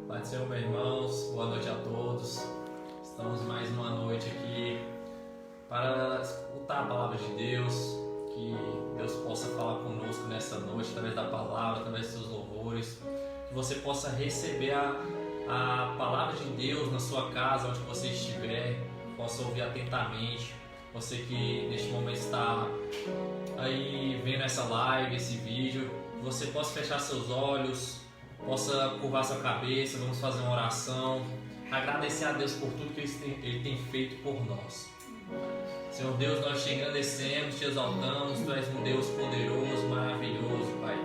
Pai do Senhor, meus irmãos, boa noite a todos. Estamos mais uma noite aqui para escutar a palavra de Deus, que Deus possa falar conosco nessa noite, através da palavra, através dos seus louvores, que você possa receber a palavra de Deus na sua casa, onde você estiver, possa ouvir atentamente. Você que neste momento está aí vendo essa live, esse vídeo, você possa fechar seus olhos, possa curvar sua cabeça, vamos fazer uma oração, agradecer a Deus por tudo que Ele tem feito por nós. Senhor Deus, nós te engrandecemos, te exaltamos, Tu és um Deus poderoso, maravilhoso, Pai.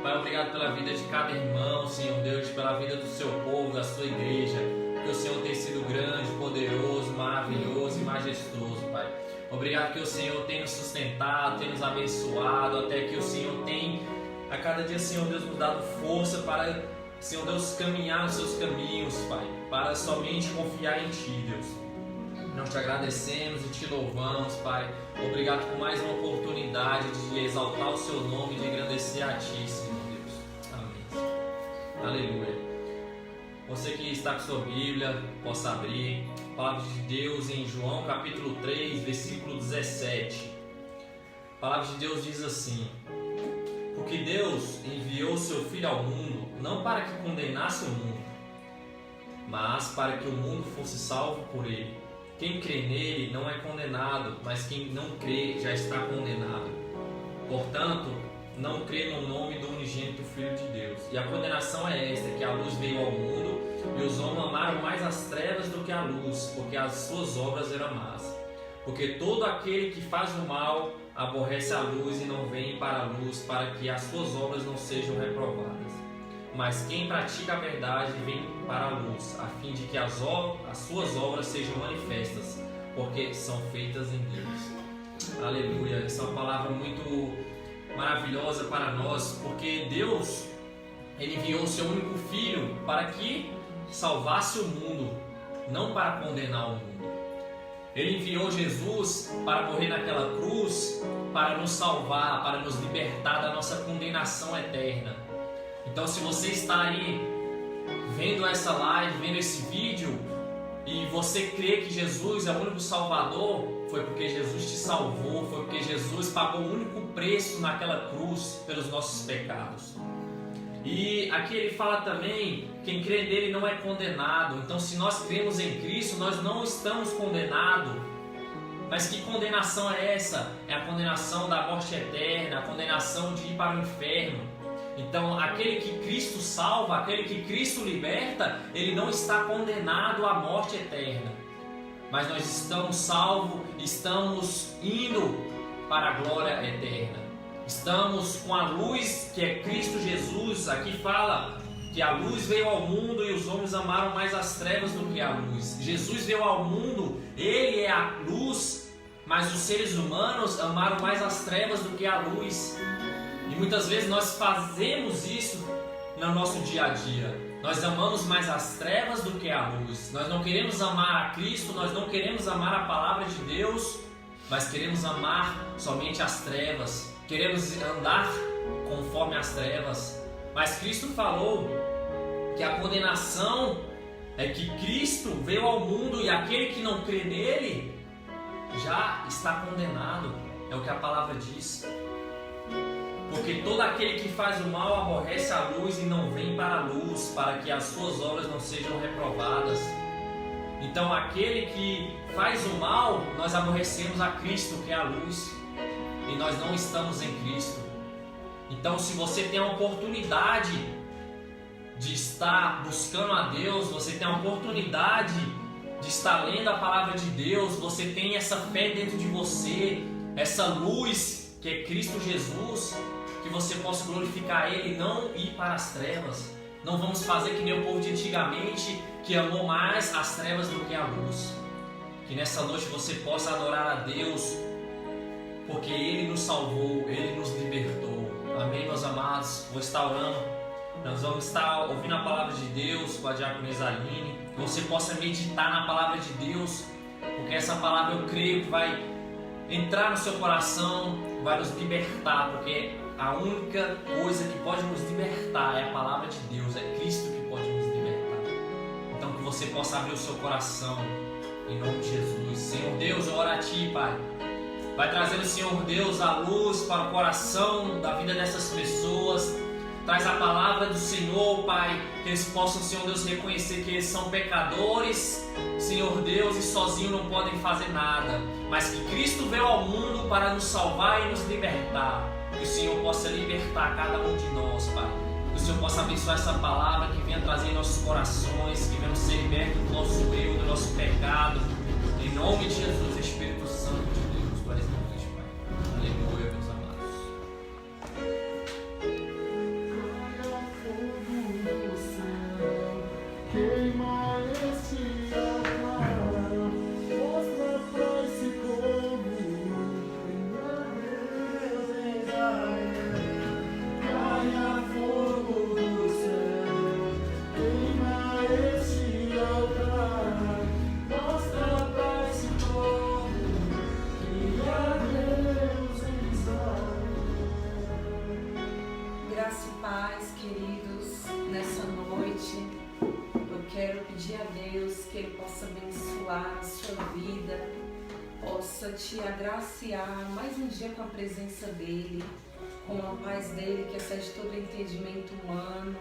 Pai, obrigado pela vida de cada irmão, Senhor Deus, pela vida do seu povo, da sua igreja, que o Senhor tem sido grande, poderoso, maravilhoso e majestoso, Pai. Obrigado que o Senhor tem nos sustentado, tem nos abençoado, até que o Senhor tem a cada dia, Senhor Deus, nos dado força para, Senhor Deus, caminhar nos seus caminhos, Pai, para somente confiar em Ti, Deus. Nós te agradecemos e te louvamos, Pai. Obrigado por mais uma oportunidade de exaltar o Seu nome e de engrandecer a Ti, Senhor Deus. Amém. Aleluia. Você que está com sua Bíblia, possa abrir a palavra de Deus em João capítulo 3, versículo 17. A palavra de Deus diz assim: porque Deus enviou seu Filho ao mundo, não para que condenasse o mundo, mas para que o mundo fosse salvo por ele. Quem crê nele não é condenado, mas quem não crê já está condenado. Portanto, não crê no nome do unigênito Filho de Deus. E a condenação é esta, que a luz veio ao mundo, e os homens amaram mais as trevas do que a luz, porque as suas obras eram más. Porque todo aquele que faz o mal aborrece a luz e não vem para a luz, para que as suas obras não sejam reprovadas. Mas quem pratica a verdade vem para a luz, a fim de que as suas obras sejam manifestas, porque são feitas em Deus. Aleluia! Essa é uma palavra muito maravilhosa para nós, porque Deus, Ele enviou o seu único Filho para que salvasse o mundo, não para condenar o mundo. Ele enviou Jesus para morrer naquela cruz, para nos salvar, para nos libertar da nossa condenação eterna. Então, se você está aí vendo essa live, vendo esse vídeo, e você crê que Jesus é o único Salvador, foi porque Jesus te salvou, foi porque Jesus pagou o único preço naquela cruz pelos nossos pecados. E aqui ele fala também, quem crê nele não é condenado. Então, se nós cremos em Cristo, nós não estamos condenados. Mas que condenação é essa? É a condenação da morte eterna, a condenação de ir para o inferno. Então, aquele que Cristo salva, aquele que Cristo liberta, ele não está condenado à morte eterna. Mas nós estamos salvos, estamos indo para a glória eterna. Estamos com a luz que é Cristo Jesus. Aqui fala que a luz veio ao mundo e os homens amaram mais as trevas do que a luz. Jesus veio ao mundo, Ele é a luz, mas os seres humanos amaram mais as trevas do que a luz. E muitas vezes nós fazemos isso no nosso dia a dia. Nós amamos mais as trevas do que a luz. Nós não queremos amar a Cristo, nós não queremos amar a palavra de Deus, mas queremos amar somente as trevas. Queremos andar conforme as trevas. Mas Cristo falou que a condenação é que Cristo veio ao mundo e aquele que não crê nele já está condenado. É o que a palavra diz. Porque todo aquele que faz o mal aborrece a luz e não vem para a luz, para que as suas obras não sejam reprovadas. Então aquele que faz o mal, nós aborrecemos a Cristo, que é a luz, e nós não estamos em Cristo. Então, se você tem a oportunidade de estar buscando a Deus, você tem a oportunidade de estar lendo a palavra de Deus, você tem essa fé dentro de você, essa luz que é Cristo Jesus, que você possa glorificar Ele e não ir para as trevas. Não vamos fazer que nem o povo de antigamente, que amou mais as trevas do que a luz. Que nessa noite você possa adorar a Deus, porque Ele nos salvou, Ele nos libertou. Amém, meus amados? Vou estar orando. Nós vamos estar ouvindo a palavra de Deus com a diácona Isaline. Que você possa meditar na palavra de Deus, porque essa palavra eu creio que vai entrar no seu coração, vai nos libertar, porque a única coisa que pode nos libertar é a palavra de Deus, é Cristo que pode nos libertar. você possa abrir o seu coração, em nome de Jesus. Senhor Deus, eu oro a Ti, Pai. Vai trazendo, Senhor Deus, a luz para o coração da vida dessas pessoas. Traz a palavra do Senhor, Pai, que eles possam, Senhor Deus, reconhecer que eles são pecadores, Senhor Deus, e sozinhos não podem fazer nada, mas que Cristo veio ao mundo para nos salvar e nos libertar. Que o Senhor possa libertar cada um de nós, Pai. Que o Senhor possa abençoar essa palavra, que venha trazer em nossos corações, que venha ser liberto do nosso eu, do nosso pecado. Em nome de Jesus, Espírito Santo de Deus, Tu és grande, Pai. Aleluia, meus amados. Queima este altar, mostra pra esse povo Deus em Israel. Caia fogo do céu, queima este altar, mostra pra esse povo que há Deus em Israel. Graça e paz, queridos, nessa noite eu quero pedir a Deus que Ele possa abençoar a sua vida, possa te agraciar mais um dia com a presença dEle, com a paz dEle que excede todo entendimento humano,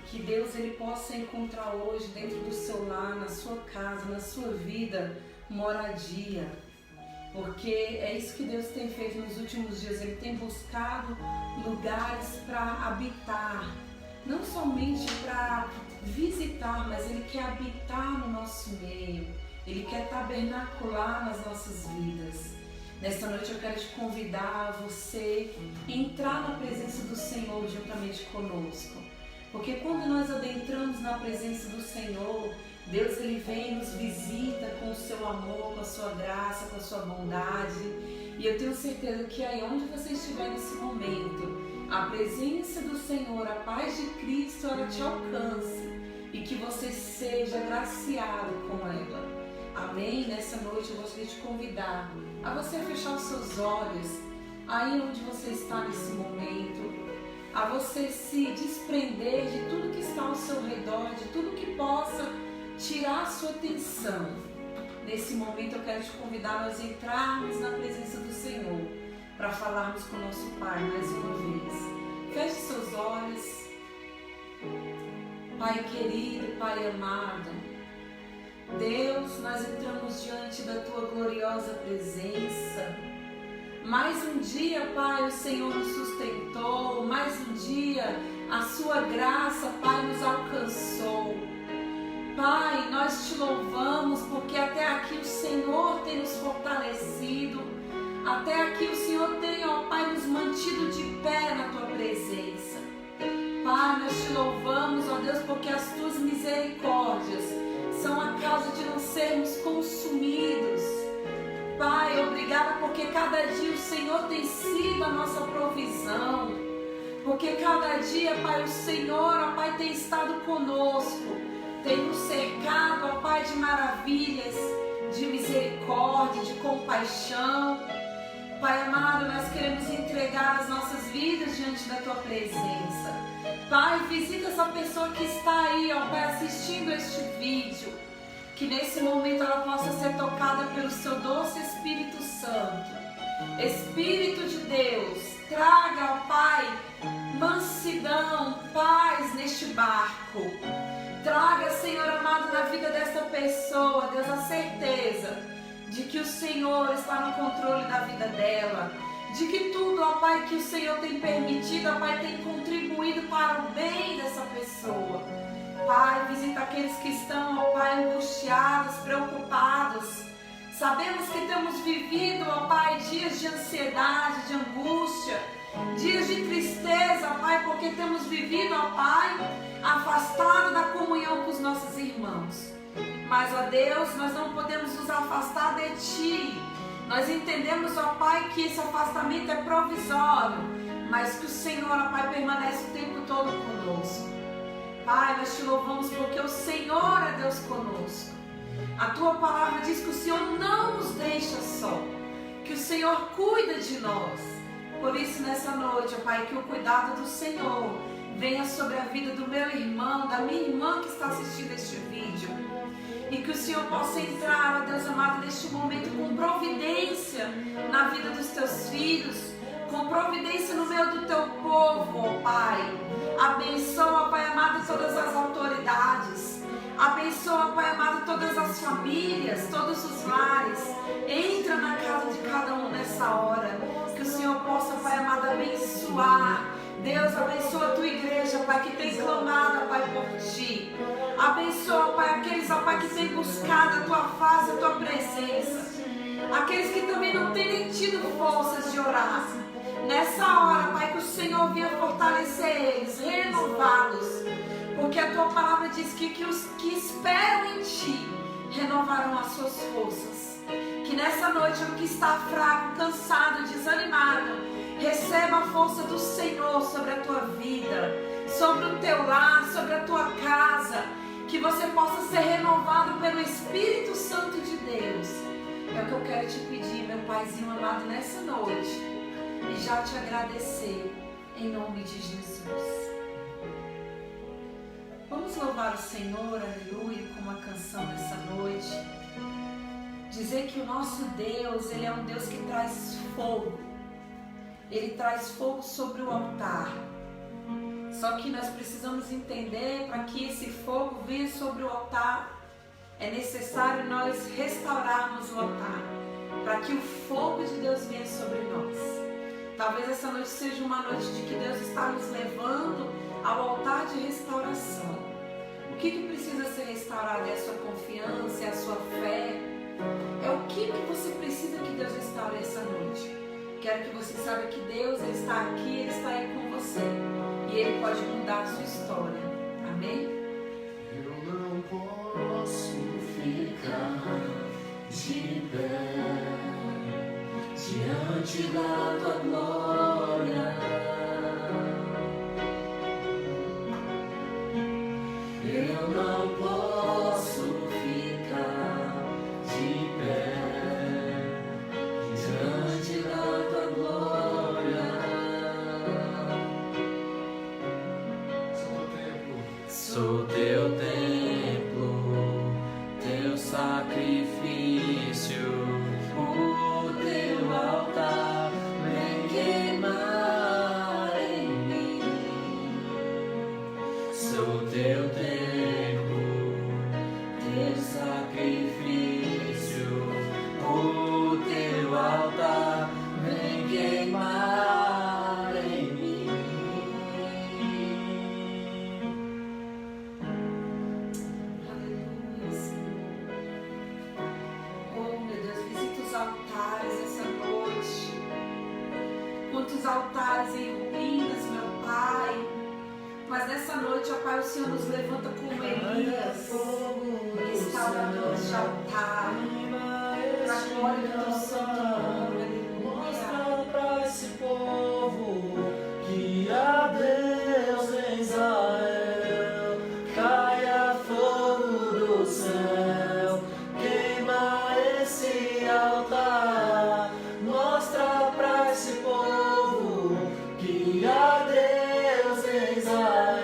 que Deus Ele possa encontrar hoje dentro do seu lar, na sua casa, na sua vida, moradia. Porque é isso que Deus tem feito nos últimos dias. Ele tem buscado lugares para habitar, não somente para visitar, mas Ele quer habitar no nosso meio. Ele quer tabernacular nas nossas vidas. Nesta noite eu quero te convidar a você entrar na presença do Senhor juntamente conosco. Porque quando nós adentramos na presença do Senhor, Deus Ele vem e nos visita com o seu amor, com a sua graça, com a sua bondade. E eu tenho certeza que aí onde você estiver nesse momento, a presença do Senhor, a paz de Cristo, ela te alcance e que você seja agraciado com ela. Amém? Nessa noite eu gostaria de te convidar a você fechar os seus olhos aí onde você está nesse momento, a você se desprender de tudo que está ao seu redor, de tudo que possa tirar a sua atenção. Nesse momento eu quero te convidar a nós entrarmos na presença do Senhor para falarmos com o nosso Pai mais uma vez. Feche seus olhos. Pai querido, Pai amado, Deus, nós entramos diante da Tua gloriosa presença. Mais um dia, Pai, o Senhor nos sustentou. Mais um dia, a Sua graça, Pai, nos alcançou. Pai, nós Te louvamos porque até aqui o Senhor tem nos fortalecido. Até aqui o Senhor tem, ó Pai, nos mantido de pé na Tua presença. Pai, nós Te louvamos, ó Deus, porque as Tuas misericórdias são a causa de não sermos consumidos. Pai, obrigada porque cada dia o Senhor tem sido a nossa provisão. Porque cada dia, Pai, o Senhor, ó Pai, tem estado conosco. Tem nos cercado, ó Pai, de maravilhas, de misericórdia, de compaixão. Pai amado, nós queremos entregar as nossas vidas diante da Tua presença. Pai, visita essa pessoa que está aí, ó Pai, assistindo este vídeo. Que nesse momento ela possa ser tocada pelo Seu doce Espírito Santo. Espírito de Deus, traga, ó Pai, mansidão, paz neste barco. Traga, Senhor amado, na vida dessa pessoa, Deus, a certeza de que o Senhor está no controle da vida dela, de que tudo, ó Pai, que o Senhor tem permitido, ó Pai, tem contribuído para o bem dessa pessoa. Pai, visita aqueles que estão, ó Pai, angustiados, preocupados. Sabemos que temos vivido, ó Pai, dias de ansiedade, de angústia, dias de tristeza, Pai, porque temos vivido, ó Pai, afastado da comunhão com os nossos irmãos. Mas, ó Deus, nós não podemos nos afastar de Ti. Nós entendemos, ó Pai, que esse afastamento é provisório, mas que o Senhor, ó Pai, permanece o tempo todo conosco. Pai, nós Te louvamos porque o Senhor é Deus conosco. A Tua palavra diz que o Senhor não nos deixa só, que o Senhor cuida de nós. Por isso, nessa noite, ó Pai, que o cuidado do Senhor venha sobre a vida do meu irmão, da minha irmã que está assistindo este vídeo. E que o Senhor possa entrar, ó Deus amado, neste momento com providência na vida dos teus filhos, com providência no meio do teu povo, ó Pai. Abençoa, Pai amado, todas as autoridades. Abençoa, Pai amado, todas as famílias, todos os lares. Entra na casa de cada um nessa hora. Que o Senhor possa, Pai amado, abençoar. Deus, abençoa a tua igreja, Pai, que tem clamado, Pai, por ti. Abençoa, Pai, aqueles, ó Pai, que têm buscado a tua face, a tua presença. Aqueles que também não têm nem tido forças de orar. Nessa hora, Pai, que o Senhor venha fortalecer eles, renová-los. Porque a tua palavra diz que os que esperam em ti renovarão as suas forças. Que nessa noite o que está fraco, cansado, desanimado, receba a força do Senhor sobre a tua vida, sobre o teu lar, sobre a tua casa. Que você possa ser renovado pelo Espírito Santo de Deus. É o que eu quero te pedir, meu Paizinho amado, nessa noite. E já te agradecer, em nome de Jesus. Vamos louvar o Senhor, aleluia, com uma canção nessa noite. Dizer que o nosso Deus, Ele é um Deus que traz fogo. Ele traz fogo sobre o altar. Só que nós precisamos entender, para que esse fogo venha sobre o altar, é necessário nós restaurarmos o altar, para que o fogo de Deus venha sobre nós. Talvez essa noite seja uma noite de que Deus está nos levando ao altar de restauração. O que precisa ser restaurado? É a sua confiança, é a sua fé. É o que você precisa que Deus restaure essa noite. Quero que você saiba que Deus, Ele está aqui, Ele está aí com você. E Ele pode mudar a sua história. Amém? Eu não posso ficar de pé diante da tua glória. Eu não posso ficar de pé diante da tua glória. Sou teu templo, teu sacrifício, o teu altar, vem queimar em mim. Sou teu templo, teu sacrifício, o teu altar, vem queimar em mim. Aleluia, Senhor. Oh, meu Deus, visita os altares essa noite. Quantos altares em ruínas, meu Pai. Mas nessa noite, ó Pai, o Senhor nos levanta como Elias, restauradores de altar, para a glória do teu santo nome. Aleluia. Mostra pra esse povo que há Deus em Israel. Caia fogo do céu, queima esse altar. Mostra pra esse povo que há Deus em Israel.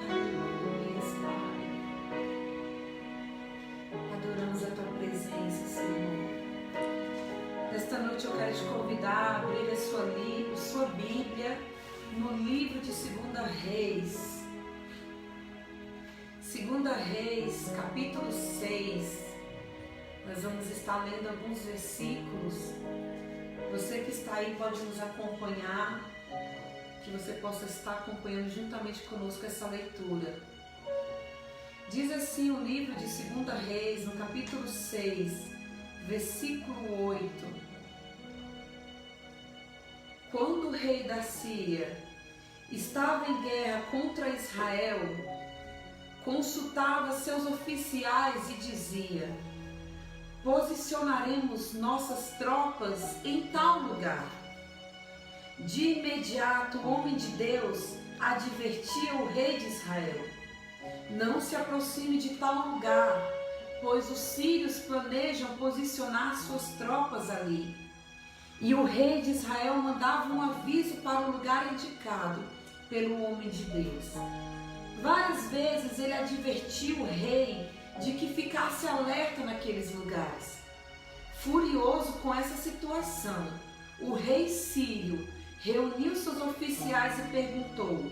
Aleluia, Pai. Adoramos a tua presença, Senhor. Nesta noite eu quero te convidar a abrir a sua Bíblia no livro de 2 Reis. 2 Reis, capítulo 6. Nós vamos estar lendo alguns versículos. Você que está aí pode nos acompanhar, que você possa estar acompanhando juntamente conosco essa leitura. Diz assim o livro de 2 Reis, no capítulo 6, versículo 8. Quando o rei da Síria estava em guerra contra Israel, consultava seus oficiais e dizia: posicionaremos nossas tropas em tal lugar. De imediato o homem de Deus advertia o rei de Israel: não se aproxime de tal lugar, pois os sírios planejam posicionar suas tropas ali. E o rei de Israel mandava um aviso para o lugar indicado pelo homem de Deus. Várias vezes ele advertiu o rei de que ficasse alerta naqueles lugares. Furioso com essa situação, o rei sírio reuniu seus oficiais e perguntou: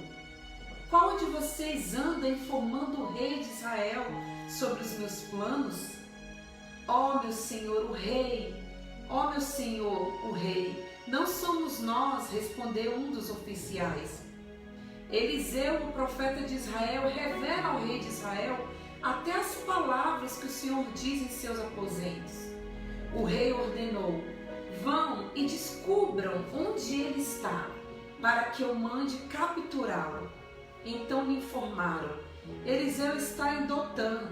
qual de vocês anda informando o rei de Israel sobre os meus planos? Ó meu senhor o rei, ó meu senhor o rei, não somos nós, respondeu um dos oficiais. Eliseu, o profeta de Israel, revela ao rei de Israel até as palavras que o Senhor diz em seus aposentos. O rei ordenou: vão e descubram onde ele está, para que eu mande capturá-lo. Então me informaram: Eliseu está em Dotã.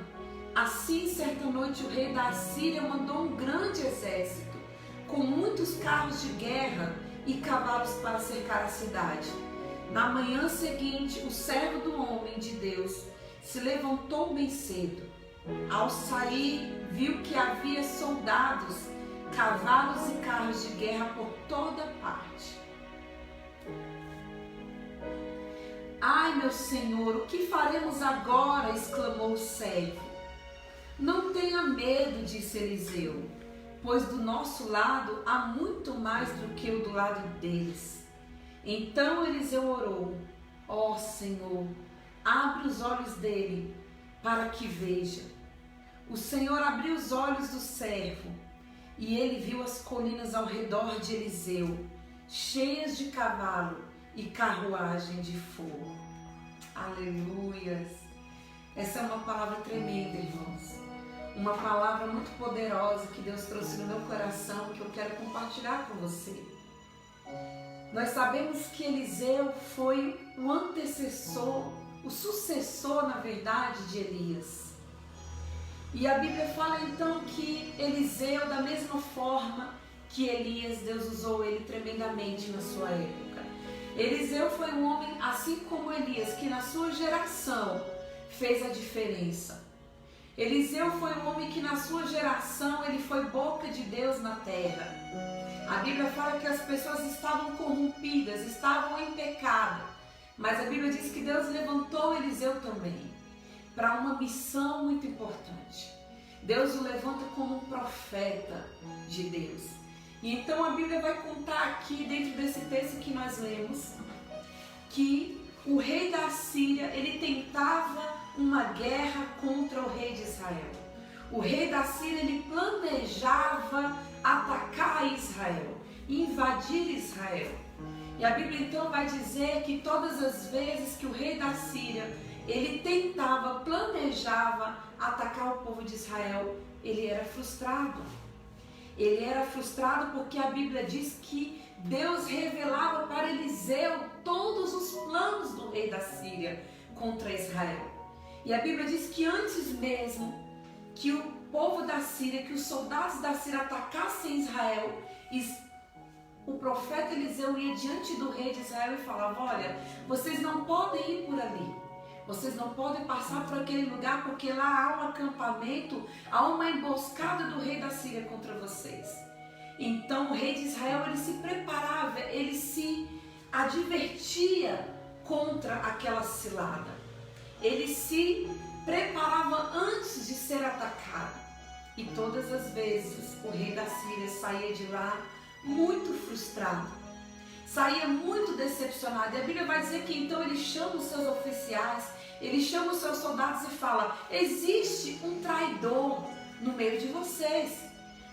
Assim, certa noite, o rei da Assíria mandou um grande exército, com muitos carros de guerra e cavalos para cercar a cidade. Na manhã seguinte, o servo do homem de Deus se levantou bem cedo. Ao sair, viu que havia soldados, cavalos e carros de guerra por toda parte. Ai, meu senhor, o que faremos agora? Exclamou o servo. Não tenha medo, disse Eliseu, pois do nosso lado há muito mais do que o do lado deles. Então Eliseu orou: ó Senhor, abre os olhos dele, para que veja. O Senhor abriu os olhos do servo, e ele viu as colinas ao redor de Eliseu, cheias de cavalo e carruagem de fogo. Aleluias! Essa é uma palavra tremenda, irmãos. Uma palavra muito poderosa que Deus trouxe no meu coração, que eu quero compartilhar com você. Nós sabemos que Eliseu foi o antecessor, o sucessor, na verdade, de Elias. E a Bíblia fala então que Eliseu, da mesma forma que Elias, Deus usou ele tremendamente na sua época. Eliseu foi um homem, assim como Elias, que na sua geração fez a diferença. Eliseu foi um homem que na sua geração ele foi boca de Deus na terra. A Bíblia fala que as pessoas estavam corrompidas, estavam em pecado. Mas a Bíblia diz que Deus levantou Eliseu também para uma missão muito importante. Deus o levanta como um profeta de Deus. E então a Bíblia vai contar aqui, dentro desse texto que nós lemos, que o rei da Assíria, ele tentava uma guerra contra o rei de Israel. O rei da Síria, ele planejava atacar Israel, invadir Israel. E a Bíblia então vai dizer que todas as vezes que o rei da Síria, ele tentava, planejava atacar o povo de Israel, ele era frustrado. Ele era frustrado porque a Bíblia diz que Deus revelava para Eliseu todos os planos do rei da Síria contra Israel. E a Bíblia diz que antes mesmo que o povo da Síria, que os soldados da Síria atacassem Israel, o profeta Eliseu ia diante do rei de Israel e falava: olha, vocês não podem ir por ali, vocês não podem passar por aquele lugar, porque lá há um acampamento, há uma emboscada do rei da Síria contra vocês. Então o rei de Israel, ele se preparava, ele se advertia contra aquela cilada. Ele se preparava antes de ser atacado. E todas as vezes o rei da Síria saía de lá muito frustrado, saía muito decepcionado. E a Bíblia vai dizer que então ele chama os seus oficiais, ele chama os seus soldados e fala: existe um traidor no meio de vocês,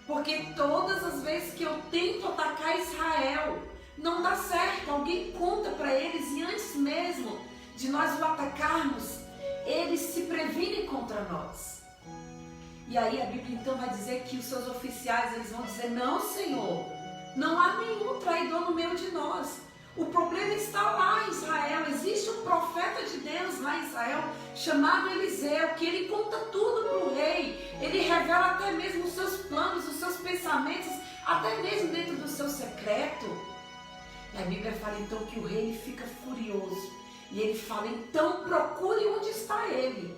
porque todas as vezes que eu tento atacar Israel, não dá certo. Alguém conta para eles, e antes mesmo de nós o atacarmos, eles se previnem contra nós. E aí a Bíblia então vai dizer que os seus oficiais, eles vão dizer: não, Senhor, não há nenhum traidor no meio de nós. O problema está lá em Israel. Existe um profeta de Deus lá em Israel, chamado Eliseu, que ele conta tudo para o rei. Ele revela até mesmo os seus planos, os seus pensamentos, até mesmo dentro do seu secreto. E a Bíblia fala então que o rei fica furioso. E ele fala: então procure onde está ele,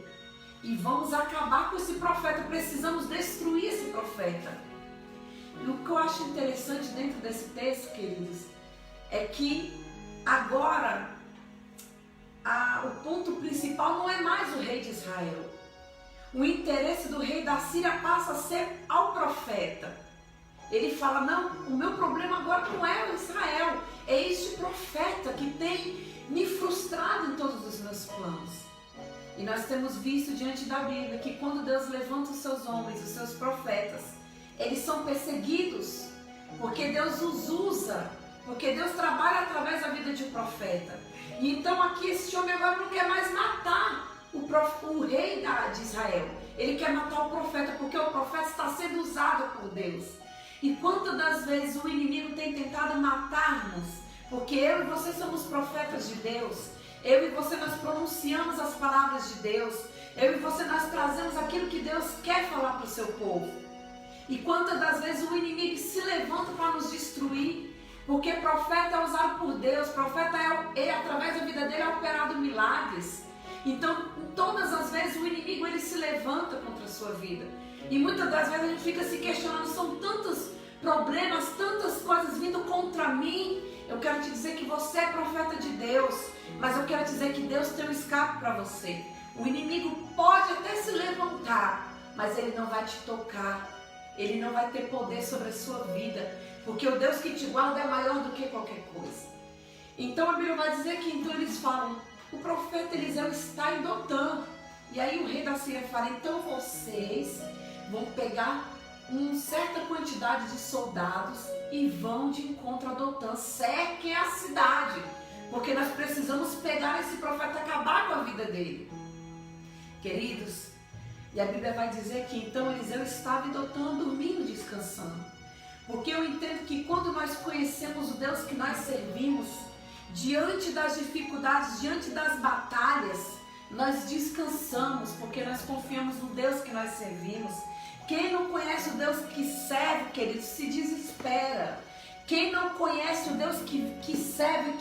e vamos acabar com esse profeta, precisamos destruir esse profeta. E o que eu acho interessante dentro desse texto, queridos, é que agora o ponto principal não é mais o rei de Israel. O interesse do rei da Síria passa a ser ao profeta. Ele fala, não, o meu problema agora não é o Israel, é este profeta que tem me frustrado em todos os meus planos. E nós temos visto diante da Bíblia que quando Deus levanta os seus homens, os seus profetas, eles são perseguidos, porque Deus os usa, porque Deus trabalha através da vida de um profeta. E então aqui esse homem agora não quer mais matar o rei de Israel. Ele quer matar o profeta, porque o profeta está sendo usado por Deus. E quantas das vezes o inimigo tem tentado matar-nos, porque eu e você somos profetas de Deus. Eu e você nós pronunciamos as palavras de Deus. Eu e você nós trazemos aquilo que Deus quer falar para o seu povo. E quantas das vezes o inimigo se levanta para nos destruir, porque profeta é usado por Deus, profeta através da vida dele é operado milagres. Então, todas as vezes o inimigo ele se levanta contra a sua vida. E muitas das vezes a gente fica se questionando, são tantos problemas, tantas coisas vindo contra mim. Eu quero te dizer que você é profeta de Deus, mas eu quero dizer que Deus tem um escape para você. O inimigo pode até se levantar, mas ele não vai te tocar. Ele não vai ter poder sobre a sua vida, porque o Deus que te guarda é maior do que qualquer coisa. Então a Bíblia vai dizer que então eles falam, o profeta Eliseu está em Dotã. E aí o rei da Síria fala, então vocês vão pegar uma certa quantidade de soldados e vão de encontro a Dotã, cerquem a cidade, porque nós precisamos pegar esse profeta e acabar com a vida dele. Queridos, e a Bíblia vai dizer que então Eliseu estava em Dotã dormindo, descansando. Porque eu entendo que quando nós conhecemos o Deus que nós servimos, diante das dificuldades, diante das batalhas, nós descansamos, porque nós confiamos no Deus que nós servimos. Quem não conhece o Deus que serve, querido, se desespera. Quem não conhece o Deus que serve,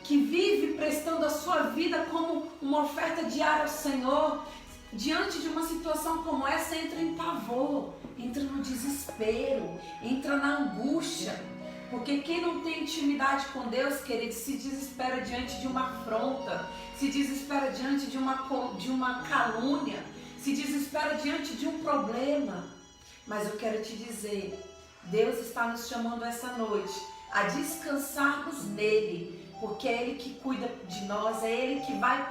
que vive prestando a sua vida como uma oferta diária ao Senhor, diante de uma situação como essa, entra em pavor, entra no desespero, entra na angústia. Porque quem não tem intimidade com Deus, querido, se desespera diante de uma afronta, se desespera diante de uma calúnia, se desespera diante de um problema. Mas eu quero te dizer, Deus está nos chamando essa noite a descansarmos nele, porque é Ele que cuida de nós, é Ele que vai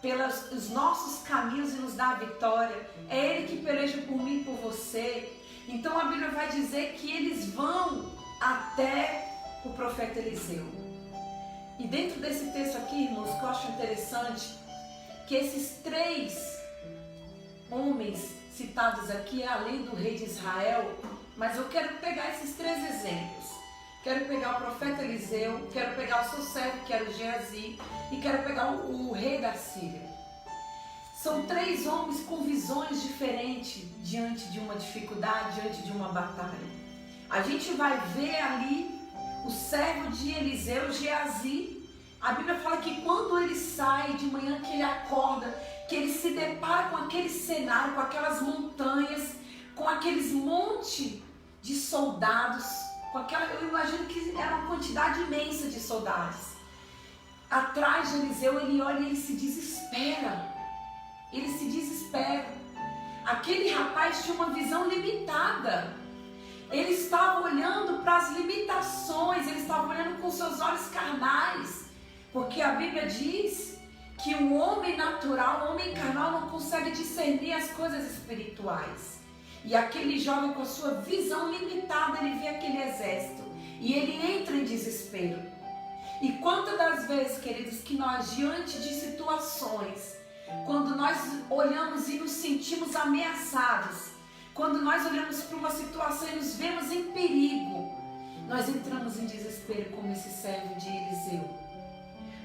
pelos nossos caminhos e nos dá a vitória, é Ele que peleja por mim e por você. Então a Bíblia vai dizer que eles vão até o profeta Eliseu. E dentro desse texto aqui, irmãos, que eu acho interessante, que esses 3 homens citados aqui, além do rei de Israel, mas eu quero pegar esses 3 exemplos. Quero pegar o profeta Eliseu, quero pegar o seu servo, que era o Geazi, e quero pegar o rei da Síria. São 3 homens com visões diferentes diante de uma dificuldade, diante de uma batalha. A gente vai ver ali o servo de Eliseu, Geazi. A Bíblia fala que quando ele sai de manhã, que ele acorda, que ele se depara com aquele cenário, com aquelas montanhas, com aqueles montes de soldados, eu imagino que era uma quantidade imensa de soldados. Atrás de Eliseu, ele olha e ele se desespera. Ele se desespera. Aquele rapaz tinha uma visão limitada. Ele estava olhando para as limitações, ele estava olhando com seus olhos carnais. Porque a Bíblia diz que o homem natural, o homem carnal não consegue discernir as coisas espirituais. E aquele jovem com a sua visão limitada, ele vê aquele exército e ele entra em desespero. E quantas das vezes, queridos, que nós diante de situações, quando nós olhamos e nos sentimos ameaçados, quando nós olhamos para uma situação e nos vemos em perigo, nós entramos em desespero como esse servo de Eliseu.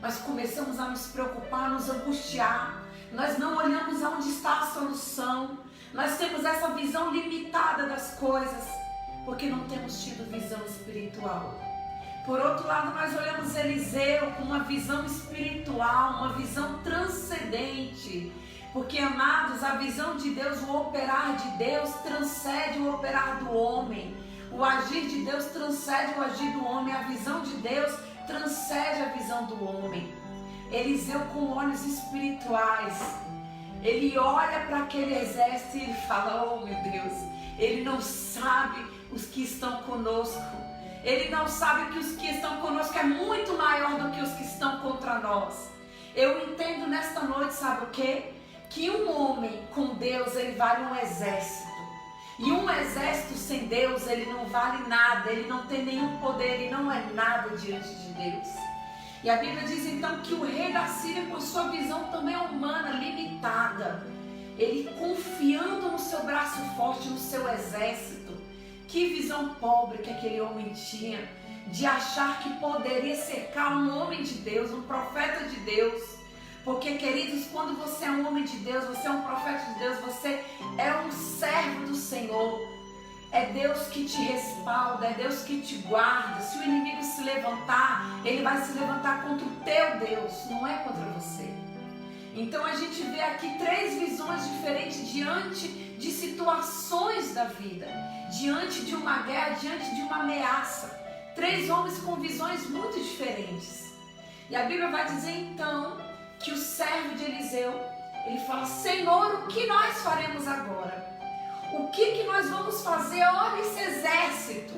Nós começamos a nos preocupar, nos angustiar, nós não olhamos aonde está a solução, nós temos essa visão limitada das coisas, porque não temos tido visão espiritual. Por outro lado, nós olhamos Eliseu com uma visão espiritual, uma visão transcendente, porque, amados, a visão de Deus, o operar de Deus transcende o operar do homem. O agir de Deus transcende o agir do homem. A visão de Deus transcende a visão do homem. Eliseu, com olhos espirituais, ele olha para aquele exército e ele fala: oh meu Deus, ele não sabe os que estão conosco. Ele não sabe que os que estão conosco é muito maior do que os que estão contra nós. Eu entendo nesta noite, sabe o quê? Que um homem com Deus, ele vale um exército. E um exército sem Deus, ele não vale nada, ele não tem nenhum poder, ele não é nada diante de Deus. E a Bíblia diz então que o rei da Síria, com sua visão também humana, limitada, ele confiando no seu braço forte, no seu exército. Que visão pobre que aquele homem tinha, de achar que poderia cercar um homem de Deus, um profeta de Deus. Porque, queridos, quando você é um homem de Deus, você é um profeta de Deus, você é um servo do Senhor. É Deus que te respalda, é Deus que te guarda. Se o inimigo se levantar, ele vai se levantar contra o teu Deus, não é contra você. Então a gente vê aqui 3 visões diferentes diante de situações da vida, diante de uma guerra, diante de uma ameaça. 3 homens com visões muito diferentes. E a Bíblia vai dizer então que o servo de Eliseu, ele fala: Senhor, o que nós faremos agora? O que nós vamos fazer? Olha esse exército.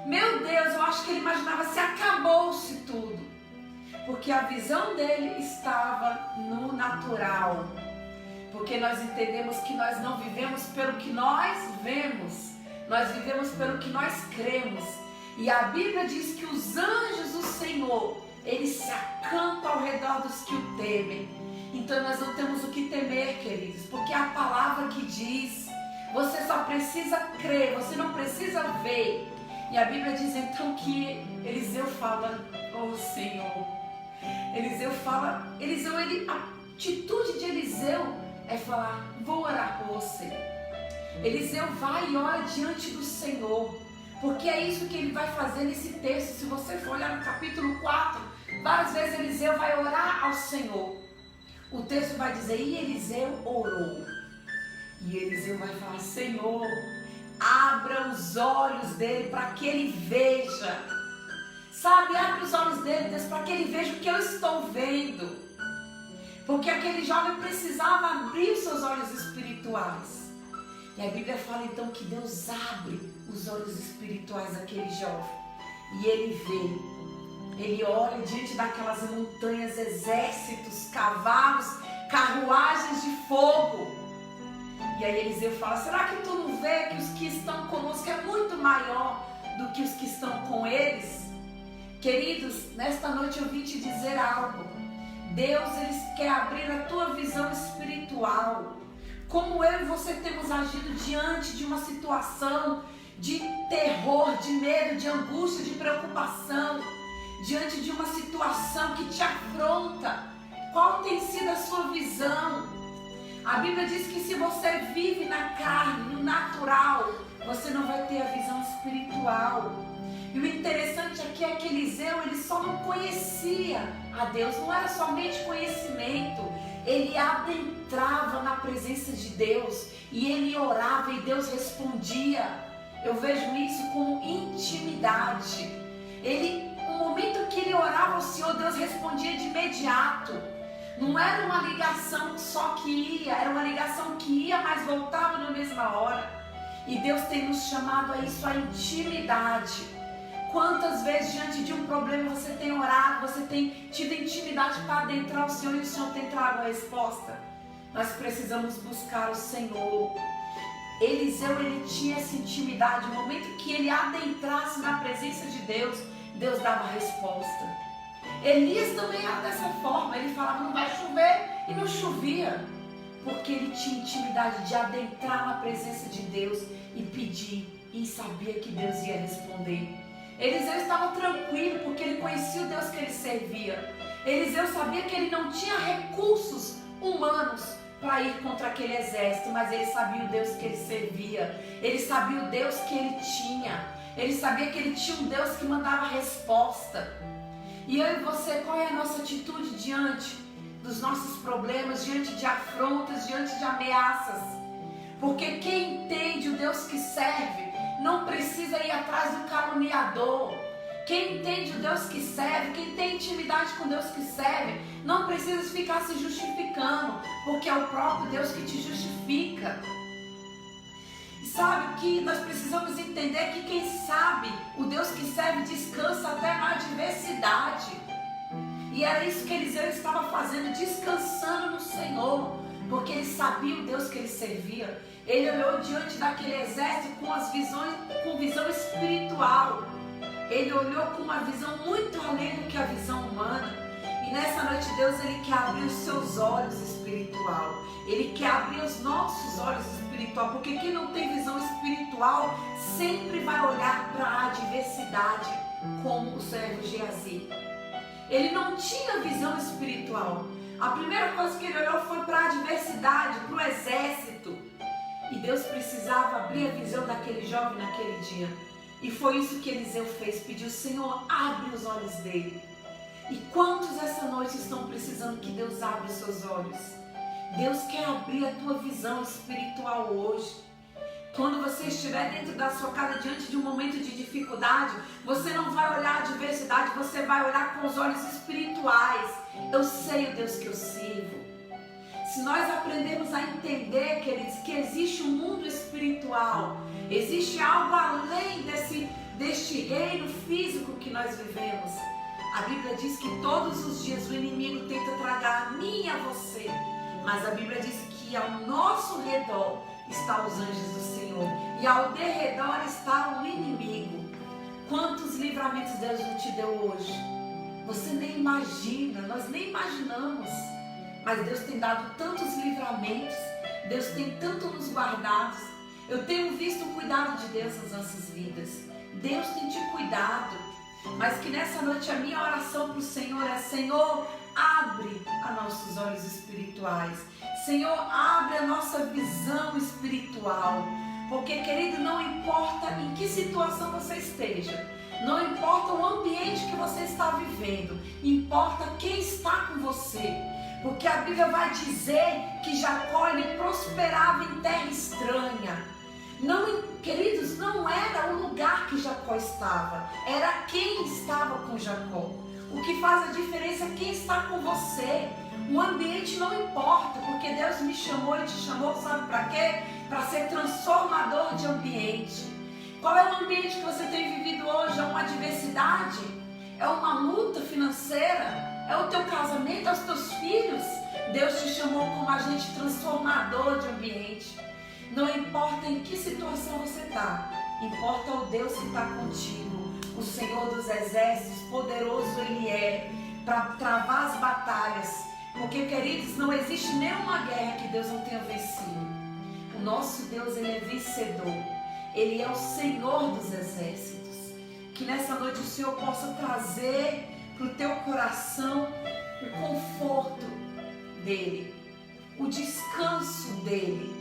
Meu Deus, eu acho que ele imaginava se acabou-se tudo. Porque a visão dele estava no natural. Porque nós entendemos que nós não vivemos pelo que nós vemos. Nós vivemos pelo que nós cremos. E a Bíblia diz que os anjos do Senhor, eles se acampam ao redor dos que o temem. Então nós não temos o que temer, queridos. Porque é a palavra que diz. Você só precisa crer, você não precisa ver. E a Bíblia diz então que Eliseu fala: oh Senhor. A atitude de Eliseu é falar: vou orar por você. Eliseu vai e ora diante do Senhor, porque é isso que ele vai fazer nesse texto. Se você for olhar no capítulo 4, várias vezes Eliseu vai orar ao Senhor. O texto vai dizer: e Eliseu orou. E Eliseu vai falar: Senhor, abra os olhos dele para que ele veja. Sabe, abre os olhos dele, Deus, para que ele veja o que eu estou vendo. Porque aquele jovem precisava abrir os seus olhos espirituais. E a Bíblia fala então que Deus abre os olhos espirituais daquele jovem. E ele vê. Ele olha diante daquelas montanhas, exércitos, cavalos, carruagens de fogo. E aí Eliseu fala: será que tu não vê que os que estão conosco é muito maior do que os que estão com eles? Queridos, nesta noite eu vim te dizer algo. Deus, ele quer abrir a tua visão espiritual. Como eu e você temos agido diante de uma situação de terror, de medo, de angústia, de preocupação, diante de uma situação que te afronta. Qual tem sido a sua visão? A Bíblia diz que se você vive na carne, no natural, você não vai ter a visão espiritual. E o interessante aqui é que Eliseu, ele só não conhecia a Deus, não era somente conhecimento, ele adentrava na presença de Deus e ele orava e Deus respondia. Eu vejo isso como intimidade. No momento que ele orava ao Senhor, Deus respondia de imediato. Não era uma ligação só que ia, era uma ligação que ia, mas voltava na mesma hora. E Deus tem nos chamado a isso, a intimidade. Quantas vezes diante de um problema você tem orado, você tem tido intimidade para adentrar o Senhor e o Senhor tem trago a resposta? Nós precisamos buscar o Senhor. Eliseu, ele tinha essa intimidade. No momento que ele adentrasse na presença de Deus, Deus dava a resposta. Elias também era dessa forma. Ele falava: não vai chover, e não chovia. Porque ele tinha intimidade de adentrar na presença de Deus e pedir, e sabia que Deus ia responder. Eliseu estava tranquilo porque ele conhecia o Deus que ele servia. Eliseu sabia que ele não tinha recursos humanos para ir contra aquele exército, mas ele sabia o Deus que ele servia. Ele sabia o Deus que ele tinha. Ele sabia que ele tinha um Deus que mandava resposta. E eu e você, qual é a nossa atitude diante dos nossos problemas, diante de afrontas, diante de ameaças? Porque quem entende o Deus que serve, não precisa ir atrás do caluniador. Quem entende o Deus que serve, quem tem intimidade com Deus que serve, não precisa ficar se justificando, porque é o próprio Deus que te justifica. E sabe que nós precisamos entender que quem sabe o Deus que serve descansa até na adversidade. E era isso que Eliseu estava fazendo, descansando no Senhor, porque ele sabia o Deus que ele servia. Ele olhou diante daquele exército com visão espiritual. Ele olhou com uma visão muito além do que a visão humana. E nessa noite Deus, ele quer abrir os seus olhos espiritual. Ele quer abrir os nossos olhos espiritual, porque quem não tem visão espiritual sempre vai olhar para a adversidade, como o servo Geazi. Ele não tinha visão espiritual. A primeira coisa que ele olhou foi para a adversidade, para o exército. E Deus precisava abrir a visão daquele jovem naquele dia. E foi isso que Eliseu fez, pediu: Senhor, abre os olhos dele. E quantos essa noite estão precisando que Deus abra os seus olhos? Deus quer abrir a tua visão espiritual hoje. Quando você estiver dentro da sua casa diante de um momento de dificuldade, você não vai olhar a adversidade, você vai olhar com os olhos espirituais. Eu sei o Deus que eu sirvo. Se nós aprendermos a entender, queridos, que existe um mundo espiritual, existe algo além deste reino físico que nós vivemos. A Bíblia diz que todos os dias o inimigo tenta tragar a mim e a você, mas a Bíblia diz que ao nosso redor estão os anjos do Senhor e ao derredor está o inimigo. Quantos livramentos Deus não te deu hoje? Você nem imagina, nós nem imaginamos. Mas Deus tem dado tantos livramentos, Deus tem tanto nos guardado. Eu tenho visto o cuidado de Deus nas nossas vidas. Deus tem te cuidado. Mas que nessa noite a minha oração para o Senhor é: Senhor, abre a nossos olhos espirituais. Senhor, abre a nossa visão espiritual. Porque, querido, não importa em que situação você esteja, não importa o ambiente que você está vivendo, importa quem está com você. Porque a Bíblia vai dizer que Jacó, ele prosperava em terra estranha. Não, queridos, não era o lugar que Jacó estava, era quem estava com Jacó. O que faz a diferença é quem está com você. O ambiente não importa, porque Deus me chamou e te chamou, sabe para quê? Para ser transformador de ambiente. Qual é o ambiente que você tem vivido hoje? É uma adversidade? É uma luta financeira? É o teu casamento? É os teus filhos? Deus te chamou como agente transformador de ambiente. Não importa em que situação você está, importa o Deus que está contigo. O Senhor dos exércitos, poderoso Ele é para travar as batalhas. Porque, queridos, não existe nenhuma guerra que Deus não tenha vencido. O nosso Deus, Ele é vencedor. Ele é o Senhor dos exércitos. Que nessa noite o Senhor possa trazer para o teu coração o conforto dEle, o descanso dEle.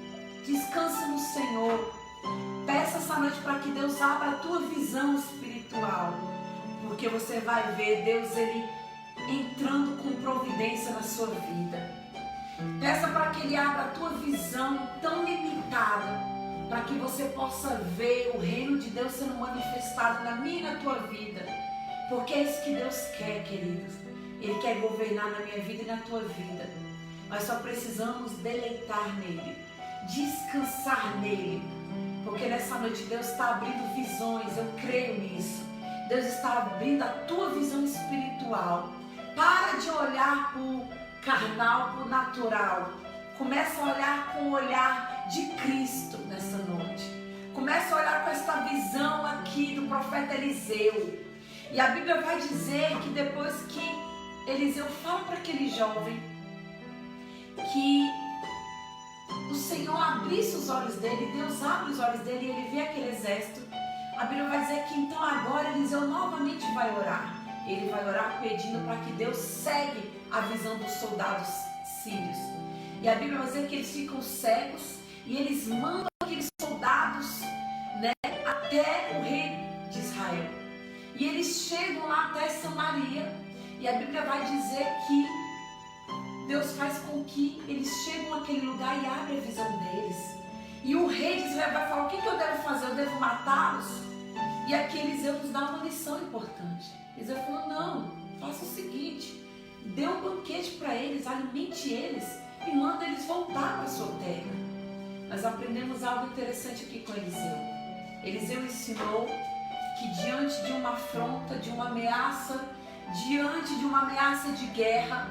Descansa no Senhor. Peça essa noite para que Deus abra a tua visão espiritual, porque você vai ver Deus, Ele entrando com providência na sua vida. Peça para que Ele abra a tua visão tão limitada, para que você possa ver o reino de Deus sendo manifestado na minha e na tua vida. Porque é isso que Deus quer, queridos. Ele quer governar na minha vida e na tua vida. Nós só precisamos deleitar nele, descansar nele. Porque nessa noite Deus está abrindo visões, eu creio nisso. Deus está abrindo a tua visão espiritual. Para de olhar para o carnal, para o natural. Começa a olhar com o olhar de Cristo nessa noite. Começa a olhar com esta visão aqui do profeta Eliseu. E a Bíblia vai dizer que depois que Eliseu fala para aquele jovem que o Senhor abrisse os olhos dele, Deus abre os olhos dele e ele vê aquele exército. A Bíblia vai dizer que então agora Eliseu novamente vai orar. Ele vai orar pedindo para que Deus segue a visão dos soldados sírios. E a Bíblia vai dizer que eles ficam cegos e eles mandam aqueles soldados, até o rei de Israel. E eles chegam lá até Samaria. E a Bíblia vai dizer que Deus faz com que eles cheguem naquele lugar e abre a visão deles. E o rei de Israel vai falar: o que eu devo fazer? Eu devo matá-los? E aqui Eliseu nos dá uma lição importante. Eliseu falou: não, faça o seguinte, dê um banquete para eles, alimente eles e manda eles voltar para a sua terra. Nós aprendemos algo interessante aqui com Eliseu. Eliseu ensinou que diante de uma afronta, de uma ameaça, diante de uma ameaça de guerra,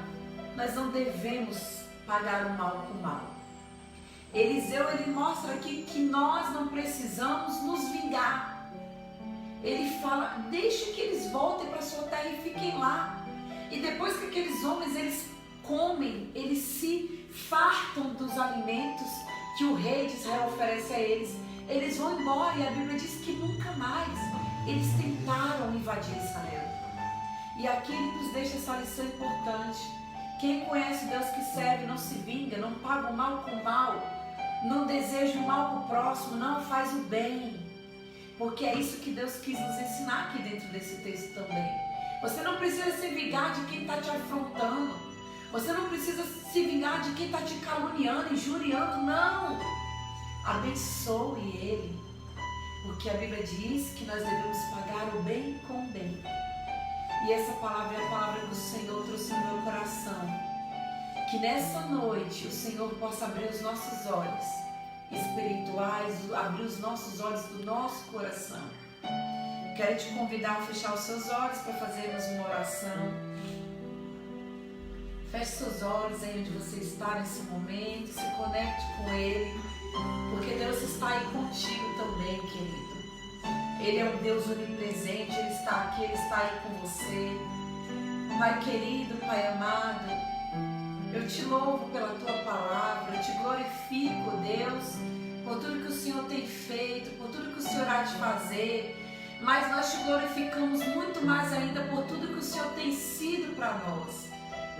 nós não devemos pagar o mal com o mal. Eliseu, ele mostra aqui que nós não precisamos nos vingar. Ele fala: deixe que eles voltem para a sua terra e fiquem lá. E depois que aqueles homens, eles comem, eles se fartam dos alimentos que o rei de Israel oferece a eles, eles vão embora. E a Bíblia diz que nunca mais eles tentaram invadir Israel. E aqui ele nos deixa essa lição importante. Quem conhece o Deus que serve não se vinga, não paga o mal com o mal, não deseja o mal para o próximo, não faz o bem. Porque é isso que Deus quis nos ensinar aqui dentro desse texto também. Você não precisa se vingar de quem está te afrontando. Você não precisa se vingar de quem está te caluniando, injuriando, não. Abençoe ele. Porque a Bíblia diz que nós devemos pagar o bem com o bem. E essa palavra é a palavra que o Senhor trouxe no meu coração. Que nessa noite o Senhor possa abrir os nossos olhos espirituais, abrir os nossos olhos do nosso coração. Quero te convidar a fechar os seus olhos para fazermos uma oração. Feche seus olhos aí onde você está nesse momento, se conecte com Ele, porque Deus está aí contigo também, querido. Ele é um Deus onipresente, Ele está aqui, Ele está aí com você. Pai querido, Pai amado, eu te louvo pela Tua palavra, eu te glorifico, Deus, por tudo que o Senhor tem feito, por tudo que o Senhor há de fazer, mas nós te glorificamos muito mais ainda por tudo que o Senhor tem sido para nós.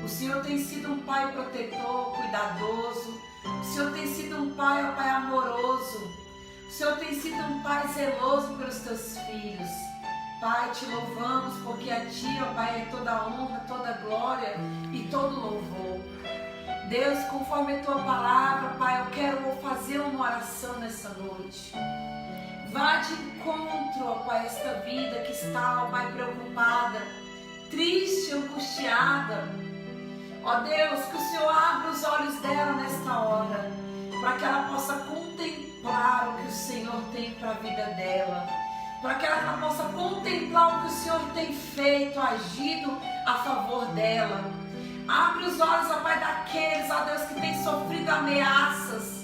O Senhor tem sido um Pai protetor, cuidadoso, o Senhor tem sido um Pai, ó Pai amoroso, o Senhor tem sido um Pai zeloso pelos Teus filhos. Pai, te louvamos porque a Ti, ó Pai, é toda a honra, toda a glória e todo louvor. Deus, conforme a Tua palavra, Pai, eu quero fazer uma oração nessa noite. Vá de encontro, ó Pai, esta vida que está, ó Pai, preocupada, triste, angustiada. Ó Deus, que o Senhor abra os olhos dela nesta hora, para que ela possa contemplar o que o Senhor tem para a vida dela, para que ela possa contemplar o que o Senhor tem feito, agido a favor dela. Abre os olhos, ó Pai, daqueles, ó Deus, que têm sofrido ameaças,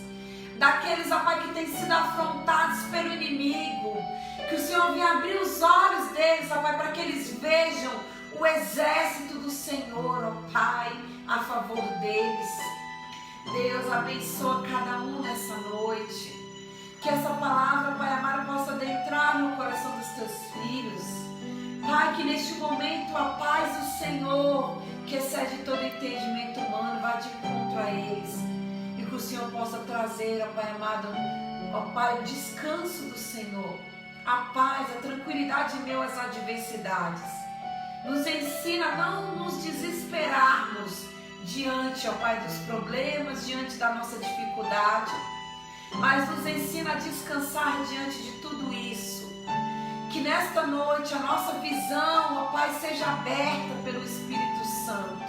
daqueles, ó Pai, que têm sido afrontados pelo inimigo. Que o Senhor venha abrir os olhos deles, ó Pai, para que eles vejam o exército do Senhor, ó Pai, a favor deles. Deus, abençoa cada um nessa noite. Que essa palavra, Pai amado, possa adentrar no coração dos Teus filhos. Pai, que neste momento a paz do Senhor, que excede todo entendimento humano, vá de encontro a eles. E que o Senhor possa trazer, ó Pai amado, ó Pai, o descanso do Senhor, a paz, a tranquilidade em meio às adversidades. Nos ensina a não nos desesperarmos diante, ó Pai, dos problemas, diante da nossa dificuldade, mas nos ensina a descansar diante de tudo isso. Que nesta noite a nossa visão, ó Pai, seja aberta pelo Espírito Santo.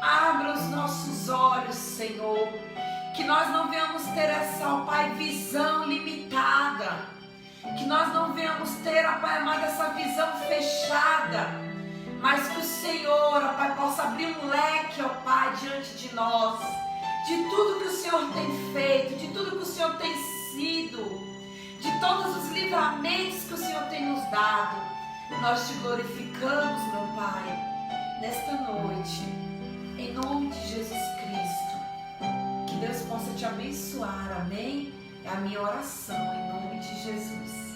Abra os nossos olhos, Senhor. Que nós não venhamos ter essa, ó Pai, visão limitada. Que nós não venhamos ter, ó Pai amado, essa visão fechada. Mas que o Senhor, ó Pai, possa abrir um leque, ó Pai, diante de nós. De tudo que o Senhor tem feito, de tudo que o Senhor tem sido, de todos os livramentos que o Senhor tem nos dado. Nós te glorificamos, meu Pai, nesta noite, em nome de Jesus Cristo. Que Deus possa te abençoar, amém? É a minha oração, em nome de Jesus.